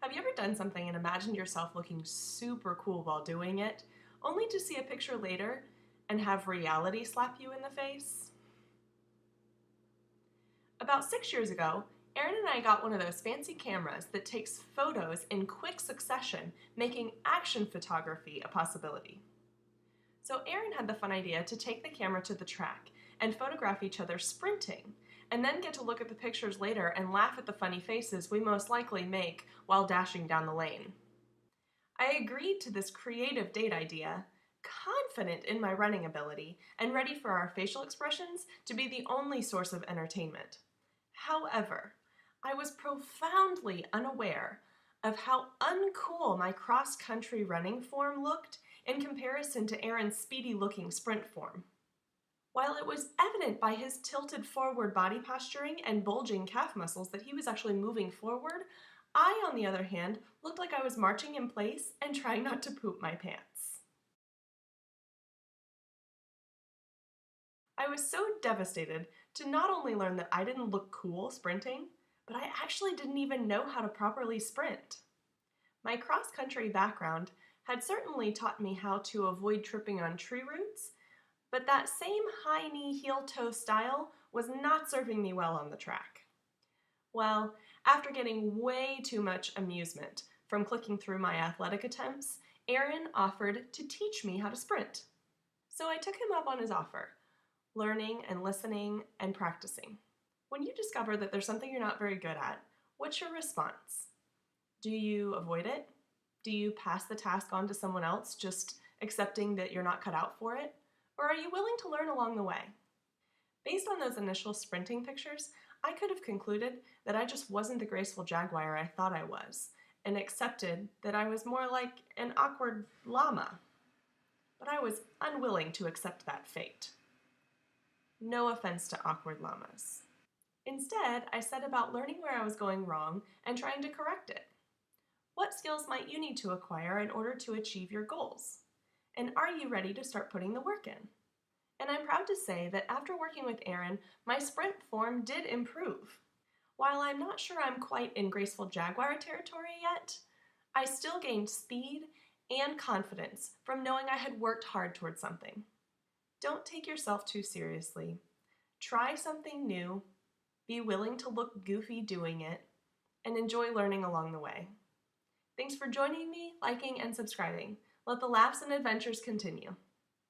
Have you ever done something and imagined yourself looking super cool while doing it, only to see a picture later and have reality slap you in the face? About 6 years ago, Erin and I got one of those fancy cameras that takes photos in quick succession, making action photography a possibility. So Erin had the fun idea to take the camera to the track and photograph each other sprinting, and then get to look at the pictures later and laugh at the funny faces we most likely make while dashing down the lane. I agreed to this creative date idea, confident in my running ability and ready for our facial expressions to be the only source of entertainment. However, I was profoundly unaware of how uncool my cross-country running form looked in comparison to Erin's speedy-looking sprint form. While it was evident by his tilted forward body posturing and bulging calf muscles that he was actually moving forward, I, on the other hand, looked like I was marching in place and trying not to poop my pants. I was so devastated to not only learn that I didn't look cool sprinting, but I actually didn't even know how to properly sprint. My cross-country background had certainly taught me how to avoid tripping on tree roots, but that same high-knee heel-toe style was not serving me well on the track. Well, after getting way too much amusement from clicking through my athletic attempts, Erin offered to teach me how to sprint. So I took him up on his offer, learning and listening and practicing. When you discover that there's something you're not very good at, what's your response? Do you avoid it? Do you pass the task on to someone else, just accepting that you're not cut out for it? Or are you willing to learn along the way? Based on those initial sprinting pictures, I could have concluded that I just wasn't the graceful jaguar I thought I was, and accepted that I was more like an awkward llama. But I was unwilling to accept that fate. No offense to awkward llamas. Instead, I set about learning where I was going wrong and trying to correct it. What skills might you need to acquire in order to achieve your goals? And are you ready to start putting the work in? And I'm proud to say that after working with Erin, my sprint form did improve. While I'm not sure I'm quite in graceful jaguar territory yet, I still gained speed and confidence from knowing I had worked hard towards something. Don't take yourself too seriously. Try something new, be willing to look goofy doing it, and enjoy learning along the way. Thanks for joining me, liking, and subscribing. Let the laughs and adventures continue.